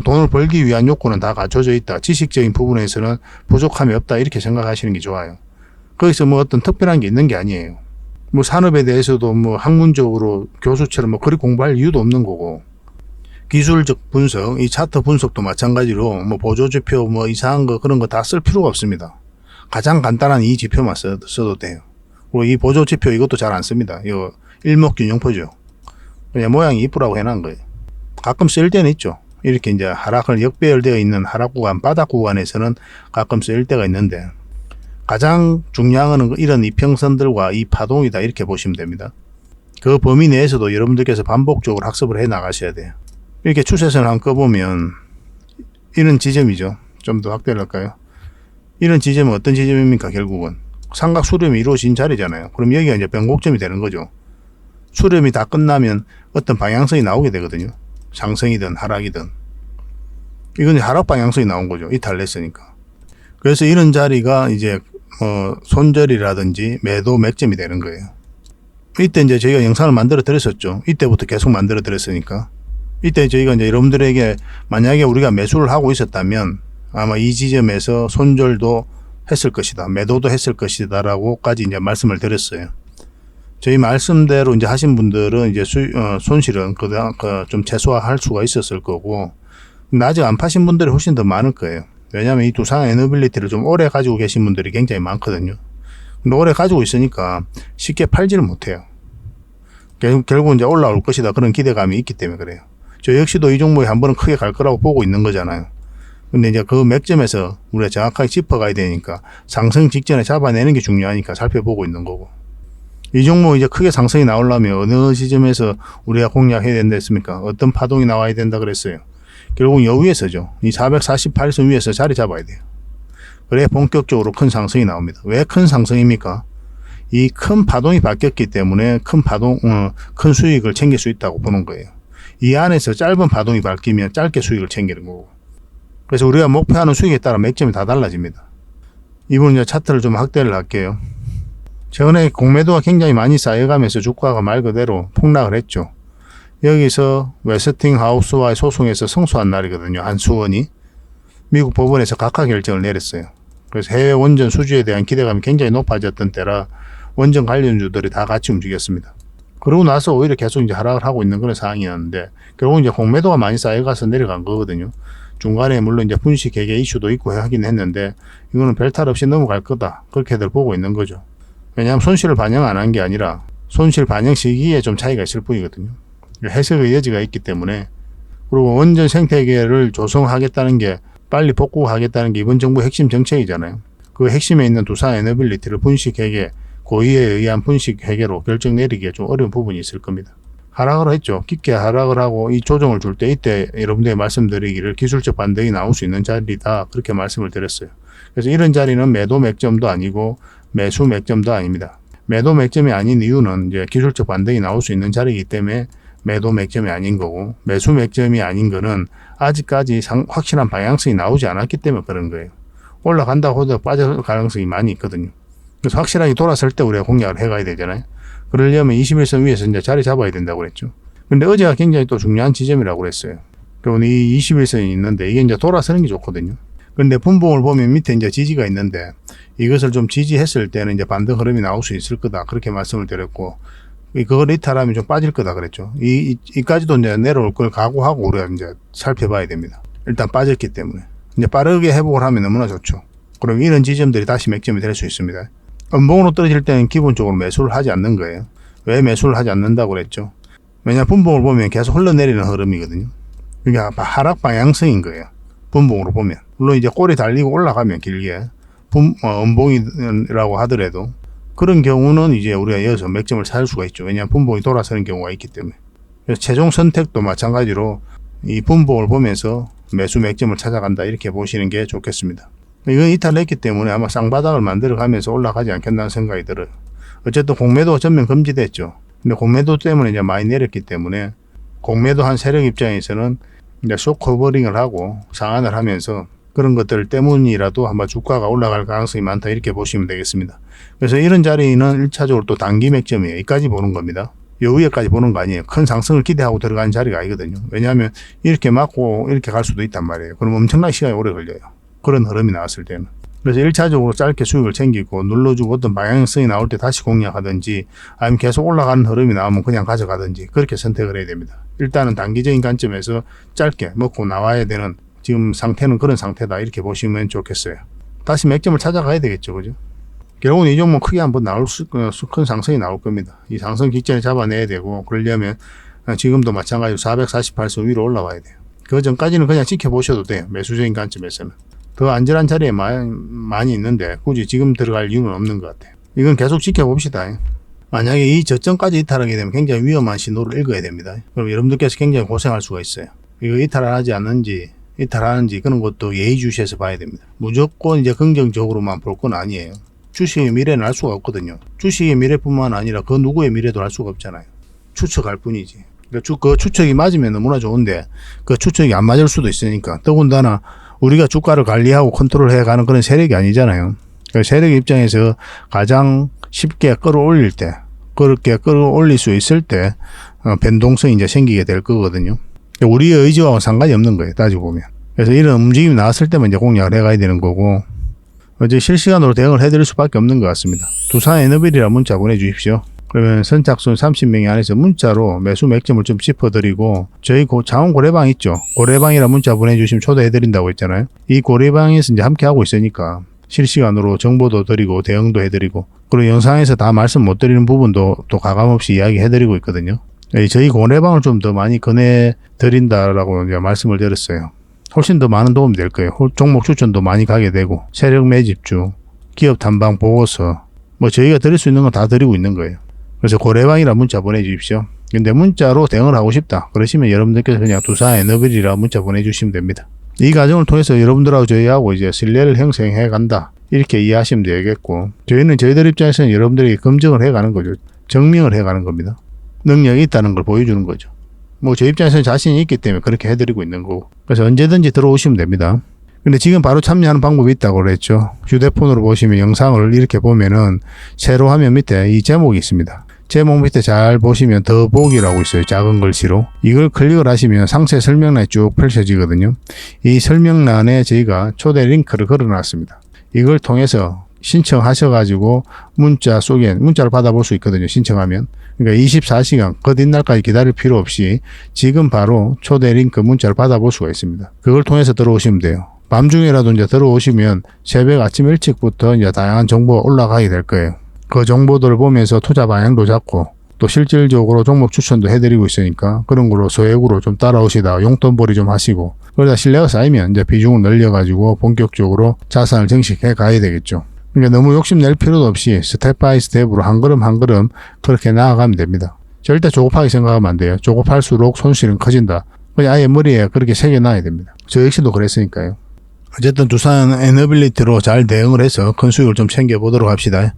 돈을 벌기 위한 요건은 다 갖춰져 있다. 지식적인 부분에서는 부족함이 없다. 이렇게 생각하시는 게 좋아요. 거기서 뭐 어떤 특별한 게 있는 게 아니에요. 뭐 산업에 대해서도 뭐 학문적으로 교수처럼 뭐 그리 공부할 이유도 없는 거고, 기술적 분석, 이 차트 분석도 마찬가지로 뭐 보조지표 뭐 이상한 거 그런 거 다 쓸 필요가 없습니다. 가장 간단한 이 지표만 써도 돼요. 그리고 이 보조지표 이것도 잘 안 씁니다. 이거 일목균형표죠. 그냥 모양이 이쁘라고 해놓은 거예요. 가끔 쓸 때는 있죠. 이렇게 이제 하락을 역배열되어 있는 하락 구간, 바닥 구간에서는 가끔 쓸 때가 있는데, 가장 중요한 건 이런 이평선들과 이 파동이다, 이렇게 보시면 됩니다. 그 범위 내에서도 여러분들께서 반복적으로 학습을 해 나가셔야 돼요. 이렇게 추세선을 한번 꺼보면 이런 지점이죠. 좀 더 확대를 할까요? 이런 지점은 어떤 지점입니까? 결국은 삼각 수렴이 이루어진 자리잖아요. 그럼 여기가 이제 변곡점이 되는 거죠. 수렴이 다 끝나면 어떤 방향성이 나오게 되거든요. 상승이든 하락이든. 이건 하락 방향성이 나온 거죠. 이탈했으니까. 그래서 이런 자리가 이제 손절이라든지 매도 맥점이 되는 거예요. 이때 이제 저희가 영상을 만들어 드렸었죠. 이때부터 계속 만들어 드렸으니까. 이때 저희가 이제 여러분들에게 만약에 우리가 매수를 하고 있었다면 아마 이 지점에서 손절도 했을 것이다, 매도도 했을 것이다 라고까지 이제 말씀을 드렸어요. 저희 말씀대로 이제 하신 분들은 이제 손실은 좀 최소화할 수가 있었을 거고, 근데 아직 안 파신 분들이 훨씬 더 많을 거예요. 왜냐하면 이 두산 에너빌리티를 좀 오래 가지고 계신 분들이 굉장히 많거든요. 근데 오래 가지고 있으니까 쉽게 팔지는 못해요. 결국 이제 올라올 것이다, 그런 기대감이 있기 때문에 그래요. 저 역시도 이 종목이 한 번은 크게 갈 거라고 보고 있는 거잖아요. 근데 이제 그 맥점에서 우리가 정확하게 짚어가야 되니까 상승 직전에 잡아내는 게 중요하니까 살펴보고 있는 거고, 이 종목 이제 크게 상승이 나오려면 어느 지점에서 우리가 공략해야 된다 했습니까? 어떤 파동이 나와야 된다 그랬어요. 결국은 여 위에서죠. 이 448선 위에서 자리 잡아야 돼요. 그래야 본격적으로 큰 상승이 나옵니다. 왜 큰 상승입니까? 이 큰 파동이 바뀌었기 때문에 큰 수익을 챙길 수 있다고 보는 거예요. 이 안에서 짧은 파동이 바뀌면 짧게 수익을 챙기는 거고. 그래서 우리가 목표하는 수익에 따라 맥점이 다 달라집니다. 이번 이제 차트를 좀 확대를 할게요. 최근에 공매도가 굉장히 많이 쌓여가면서 주가가 말 그대로 폭락을 했죠. 여기서 웨스팅하우스와의 소송에서 승소한 날이거든요. 한수원이 미국 법원에서 각하 결정을 내렸어요. 그래서 해외 원전 수주에 대한 기대감이 굉장히 높아졌던 때라 원전 관련주들이 다 같이 움직였습니다. 그러고 나서 오히려 계속 이제 하락을 하고 있는 그런 상황이었는데, 결국 이제 공매도가 많이 쌓여가서 내려간 거거든요. 중간에 물론 이제 분식 개개 이슈도 있고 하긴 했는데, 이거는 별탈 없이 넘어갈 거다, 그렇게들 보고 있는 거죠. 왜냐하면 손실을 반영 안 한 게 아니라 손실 반영 시기에 좀 차이가 있을 뿐이거든요. 해석의 여지가 있기 때문에. 그리고 원전 생태계를 조성하겠다는 게, 빨리 복구하겠다는 게 이번 정부의 핵심 정책이잖아요. 그 핵심에 있는 두산 에너빌리티를 분식 회계, 고의에 의한 분식 회계로 결정 내리기에 좀 어려운 부분이 있을 겁니다. 하락을 했죠. 깊게 하락을 하고 이 조정을 줄 때 이때 여러분들이 말씀드리기를 기술적 반등이 나올 수 있는 자리다, 그렇게 말씀을 드렸어요. 그래서 이런 자리는 매도 맥점도 아니고 매수 맥점도 아닙니다. 매도 맥점이 아닌 이유는 이제 기술적 반등이 나올 수 있는 자리이기 때문에 매도 맥점이 아닌 거고, 매수 맥점이 아닌 거는 아직까지 확실한 방향성이 나오지 않았기 때문에 그런 거예요. 올라간다고 해도 빠질 가능성이 많이 있거든요. 그래서 확실하게 돌아설 때 우리가 공략을 해가야 되잖아요. 그러려면 21선 위에서 이제 자리 잡아야 된다고 그랬죠. 근데 어제가 굉장히 또 중요한 지점이라고 그랬어요. 그러면 이 21선이 있는데 이게 이제 돌아서는 게 좋거든요. 근데 분봉을 보면 밑에 이제 지지가 있는데 이것을 좀 지지했을 때는 이제 반등 흐름이 나올 수 있을 거다. 그렇게 말씀을 드렸고, 그걸 이탈하면 좀 빠질 거다 그랬죠. 이까지도 이제 내려올 걸 각오하고 우리가 이제 살펴봐야 됩니다. 일단 빠졌기 때문에. 이제 빠르게 회복을 하면 너무나 좋죠. 그럼 이런 지점들이 다시 맥점이 될 수 있습니다. 음봉으로 떨어질 때는 기본적으로 매수를 하지 않는 거예요. 왜 매수를 하지 않는다고 그랬죠? 왜냐, 분봉을 보면 계속 흘러내리는 흐름이거든요. 이게 하락 방향성인 거예요. 분봉으로 보면. 물론 이제 꼬리 달리고 올라가면 길게 음봉이라고 하더라도 그런 경우는 이제 우리가 이어서 맥점을 찾을 수가 있죠. 왜냐하면 분봉이 돌아서는 경우가 있기 때문에. 그래서 최종 선택도 마찬가지로 이 분봉을 보면서 매수 맥점을 찾아간다, 이렇게 보시는 게 좋겠습니다. 이건 이탈했기 때문에 아마 쌍바닥을 만들어가면서 올라가지 않겠다는 생각이 들어요. 어쨌든 공매도 전면 금지됐죠. 근데 공매도 때문에 이제 많이 내렸기 때문에 공매도 한 세력 입장에서는 이제 숏 커버링을 하고 상한을 하면서 그런 것들 때문이라도 한번 주가가 올라갈 가능성이 많다, 이렇게 보시면 되겠습니다. 그래서 이런 자리는 1차적으로 또 단기 맥점이에요. 여기까지 보는 겁니다. 요 위에까지 보는 거 아니에요. 큰 상승을 기대하고 들어가는 자리가 아니거든요. 왜냐하면 이렇게 맞고 이렇게 갈 수도 있단 말이에요. 그럼 엄청나게 시간이 오래 걸려요. 그런 흐름이 나왔을 때는. 그래서 1차적으로 짧게 수익을 챙기고 눌러주고 어떤 방향성이 나올 때 다시 공략하든지, 아니면 계속 올라가는 흐름이 나오면 그냥 가져가든지, 그렇게 선택을 해야 됩니다. 일단은 단기적인 관점에서 짧게 먹고 나와야 되는 지금 상태는 그런 상태다, 이렇게 보시면 좋겠어요. 다시 맥점을 찾아가야 되겠죠. 그죠? 결국은 이 종목 크게 한번 큰 상승이 나올 겁니다. 이 상승 직전에 잡아내야 되고, 그러려면 지금도 마찬가지로 448선 위로 올라와야 돼요. 그 전까지는 그냥 지켜보셔도 돼요. 매수적인 관점에서는. 더 안전한 자리에 많이 있는데 굳이 지금 들어갈 이유는 없는 것 같아요. 이건 계속 지켜봅시다. 만약에 이 저점까지 이탈하게 되면 굉장히 위험한 신호를 읽어야 됩니다. 그럼 여러분들께서 굉장히 고생할 수가 있어요. 이거 이탈하지 않는지, 이탈하는지, 그런 것도 예의주시해서 봐야 됩니다. 무조건 이제 긍정적으로만 볼 건 아니에요. 주식의 미래는 알 수가 없거든요. 주식의 미래뿐만 아니라 그 누구의 미래도 알 수가 없잖아요. 추측할 뿐이지. 그 추측이 맞으면 너무나 좋은데 그 추측이 안 맞을 수도 있으니까, 더군다나 우리가 주가를 관리하고 컨트롤해가는 그런 세력이 아니잖아요. 그 세력 입장에서 가장 쉽게 끌어올릴 때, 그렇게 끌어올릴 수 있을 때 변동성이 이제 생기게 될 거거든요. 우리의 의지와는 상관이 없는 거예요, 따지고 보면. 그래서 이런 움직임이 나왔을 때만 이제 공략을 해가야 되는 거고, 이제 실시간으로 대응을 해드릴 수밖에 없는 것 같습니다. 두산 에너빌이라 문자 보내주십시오. 그러면 선착순 30명이 안에서 문자로 매수 맥점을 좀 짚어드리고, 저희 자원 고래방 있죠. 고래방이라 문자 보내주시면 초대해드린다고 했잖아요. 이 고래방에서 이제 함께 하고 있으니까 실시간으로 정보도 드리고 대응도 해드리고, 그리고 영상에서 다 말씀 못 드리는 부분도 또 가감없이 이야기해드리고 있거든요. 저희 고래방을 좀 더 많이 권해드린다라고 이제 말씀을 드렸어요. 훨씬 더 많은 도움이 될 거예요. 종목 추천도 많이 가게 되고, 세력 매집주, 기업 탐방 보고서, 뭐 저희가 드릴 수 있는 건 다 드리고 있는 거예요. 그래서 고래방이라 문자 보내주십시오. 근데 문자로 대응을 하고 싶다 그러시면 여러분들께서 그냥 두산 에너빌이라 문자 보내주시면 됩니다. 이 과정을 통해서 여러분들하고 저희하고 이제 신뢰를 형성해 간다, 이렇게 이해하시면 되겠고, 저희는 저희들 입장에서는 여러분들에게 검증을 해가는 거죠. 증명을 해가는 겁니다. 능력이 있다는 걸 보여주는 거죠. 뭐 제 입장에서는 자신이 있기 때문에 그렇게 해드리고 있는 거고, 그래서 언제든지 들어오시면 됩니다. 근데 지금 바로 참여하는 방법이 있다고 그랬죠. 휴대폰으로 보시면 영상을 이렇게 보면은 세로 화면 밑에 이 제목이 있습니다. 제목 밑에 잘 보시면 더보기라고 있어요. 작은 글씨로. 이걸 클릭을 하시면 상세 설명란이 쭉 펼쳐지거든요. 이 설명란에 저희가 초대 링크를 걸어놨습니다. 이걸 통해서 신청하셔가지고 문자를 받아볼 수 있거든요. 신청하면. 그러니까 24시간 뒷날까지 기다릴 필요 없이 지금 바로 초대 링크 문자를 받아볼 수가 있습니다. 그걸 통해서 들어오시면 돼요. 밤중에라도 이제 들어오시면 새벽 아침 일찍부터 이제 다양한 정보가 올라가게 될 거예요. 그 정보들을 보면서 투자 방향도 잡고, 또 실질적으로 종목 추천도 해드리고 있으니까 그런 걸로 소액으로 좀 따라오시다가 용돈벌이 좀 하시고, 그러다 신뢰가 쌓이면 이제 비중을 늘려가지고 본격적으로 자산을 증식해 가야 되겠죠. 그러니까 너무 욕심낼 필요도 없이 스텝 바이 스텝으로 한 걸음 한 걸음 그렇게 나아가면 됩니다. 절대 조급하게 생각하면 안 돼요. 조급할수록 손실은 커진다. 그냥 아예 머리에 그렇게 새겨놔야 됩니다. 저 역시도 그랬으니까요. 어쨌든 두산 에너빌리티로 잘 대응을 해서 큰 수익을 좀 챙겨보도록 합시다.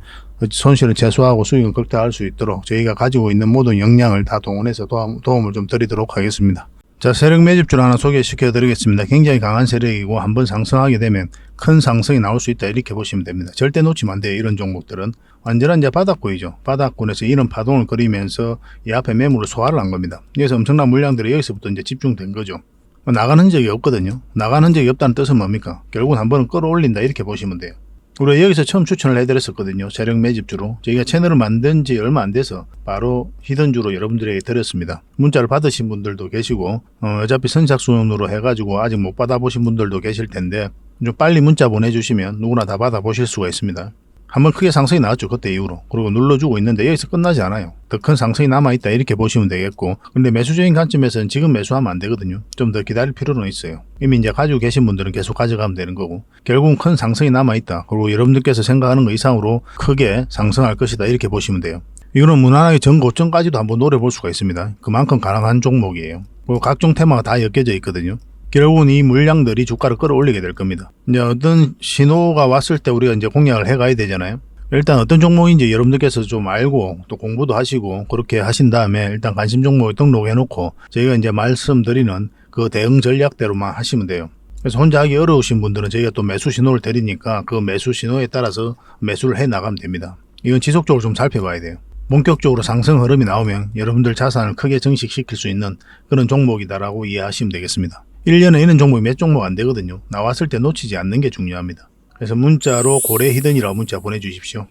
손실은 최소화하고 수익은 극대화할 수 있도록 저희가 가지고 있는 모든 역량을 다 동원해서 도움을 좀 드리도록 하겠습니다. 자, 세력 매집주를 하나 소개시켜 드리겠습니다. 굉장히 강한 세력이고 한번 상승하게 되면 큰 상승이 나올 수 있다 이렇게 보시면 됩니다. 절대 놓치면 안 돼요. 이런 종목들은 완전한 이제 바닥권이죠. 바닥권에서 이런 파동을 그리면서 이 앞에 매물을 소화를 한 겁니다. 그래서 엄청난 물량들이 여기서부터 이제 집중된 거죠. 나간 흔적이 없거든요. 나간 흔적이 없다는 뜻은 뭡니까? 결국은 한 번은 끌어올린다 이렇게 보시면 돼요. 우리가 여기서 처음 추천을 해드렸었거든요. 세력 매집주로. 저희가 채널을 만든 지 얼마 안 돼서 바로 히든주로 여러분들에게 드렸습니다. 문자를 받으신 분들도 계시고 어차피 선착순으로 해가지고 아직 못 받아보신 분들도 계실 텐데 좀 빨리 문자 보내주시면 누구나 다 받아보실 수가 있습니다. 한번 크게 상승이 나왔죠. 그때 이후로. 그리고 눌러주고 있는데 여기서 끝나지 않아요. 더 큰 상승이 남아있다 이렇게 보시면 되겠고, 근데 매수적인 관점에서는 지금 매수하면 안 되거든요. 좀 더 기다릴 필요는 있어요. 이미 이제 가지고 계신 분들은 계속 가져가면 되는 거고, 결국은 큰 상승이 남아있다. 그리고 여러분들께서 생각하는 것 이상으로 크게 상승할 것이다 이렇게 보시면 돼요. 이거는 무난하게 전고점까지도 한번 노려볼 수가 있습니다. 그만큼 가능한 종목이에요. 그리고 각종 테마가 다 엮여져 있거든요. 결국은 이 물량들이 주가를 끌어올리게 될 겁니다. 이제 어떤 신호가 왔을 때 우리가 이제 공략을 해가야 되잖아요. 일단 어떤 종목인지 여러분들께서 좀 알고 또 공부도 하시고 그렇게 하신 다음에 일단 관심 종목에 등록해 놓고 저희가 이제 말씀드리는 그 대응 전략대로만 하시면 돼요. 그래서 혼자 하기 어려우신 분들은 저희가 또 매수 신호를 드리니까 그 매수 신호에 따라서 매수를 해 나가면 됩니다. 이건 지속적으로 좀 살펴봐야 돼요. 본격적으로 상승 흐름이 나오면 여러분들 자산을 크게 증식시킬 수 있는 그런 종목이다라고 이해하시면 되겠습니다. 1년에 이런 종목이 몇 종목 안 되거든요. 나왔을 때 놓치지 않는 게 중요합니다. 그래서 문자로 고래 히든이라고 문자 보내주십시오.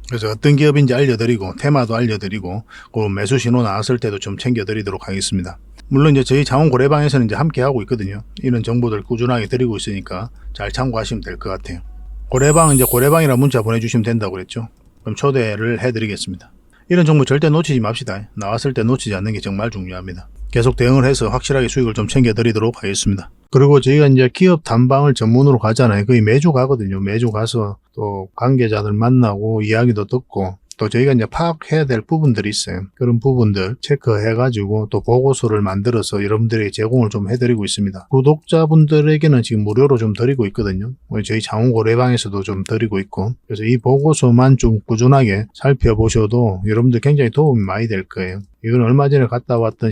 그래서 어떤 기업인지 알려드리고 테마도 알려드리고 그 매수 신호 나왔을 때도 좀 챙겨드리도록 하겠습니다. 물론 이제 저희 장원 고래방에서는 이제 함께 하고 있거든요. 이런 정보들 꾸준하게 드리고 있으니까 잘 참고하시면 될 것 같아요. 고래방은 이제 고래방이라고 문자 보내주시면 된다고 그랬죠. 그럼 초대를 해드리겠습니다. 이런 정보 절대 놓치지 맙시다. 나왔을 때 놓치지 않는 게 정말 중요합니다. 계속 대응을 해서 확실하게 수익을 좀 챙겨드리도록 하겠습니다. 그리고 저희가 이제 기업 탐방을 전문으로 가잖아요. 거의 매주 가거든요. 매주 가서 또 관계자들 만나고 이야기도 듣고 또 저희가 이제 파악해야 될 부분들이 있어요. 그런 부분들 체크해가지고 또 보고서를 만들어서 여러분들에게 제공을 좀 해드리고 있습니다. 구독자분들에게는 지금 무료로 좀 드리고 있거든요. 저희 장원고래방에서도 좀 드리고 있고, 그래서 이 보고서만 좀 꾸준하게 살펴보셔도 여러분들 굉장히 도움이 많이 될 거예요. 이건 얼마 전에 갔다 왔던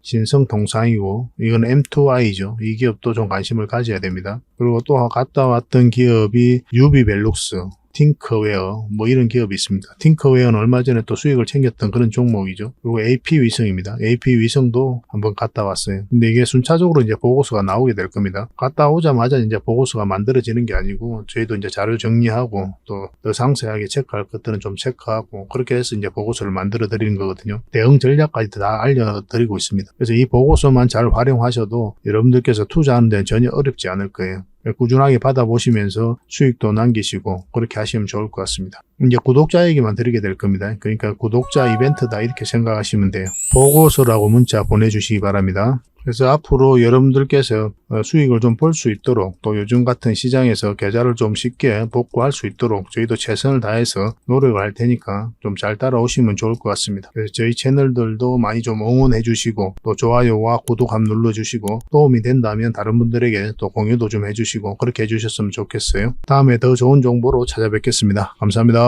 신성통상이고, 이건 M2I죠. 이 기업도 좀 관심을 가져야 됩니다. 그리고 또 갔다 왔던 기업이 유비벨룩스, 팅커웨어 뭐 이런 기업이 있습니다. 팅커웨어는 얼마 전에 또 수익을 챙겼던 그런 종목이죠. 그리고 AP위성입니다. AP위성도 한번 갔다 왔어요. 근데 이게 순차적으로 이제 보고서가 나오게 될 겁니다. 갔다 오자마자 이제 보고서가 만들어지는 게 아니고 저희도 이제 자료 정리하고 또 더 상세하게 체크할 것들은 좀 체크하고 그렇게 해서 이제 보고서를 만들어 드리는 거거든요. 대응 전략까지 다 알려드리고 있습니다. 그래서 이 보고서만 잘 활용하셔도 여러분들께서 투자하는 데는 전혀 어렵지 않을 거예요. 꾸준하게 받아보시면서 수익도 남기시고 그렇게 하시면 좋을 것 같습니다. 이제 구독자에게만 드리게 될 겁니다. 그러니까 구독자 이벤트다 이렇게 생각하시면 돼요. 보고서라고 문자 보내주시기 바랍니다. 그래서 앞으로 여러분들께서 수익을 좀 볼 수 있도록 또 요즘 같은 시장에서 계좌를 좀 쉽게 복구할 수 있도록 저희도 최선을 다해서 노력을 할 테니까 좀 잘 따라오시면 좋을 것 같습니다. 그래서 저희 채널들도 많이 좀 응원해 주시고 또 좋아요와 구독 한번 눌러주시고 도움이 된다면 다른 분들에게 또 공유도 좀 해주시고 그렇게 해주셨으면 좋겠어요. 다음에 더 좋은 정보로 찾아뵙겠습니다. 감사합니다.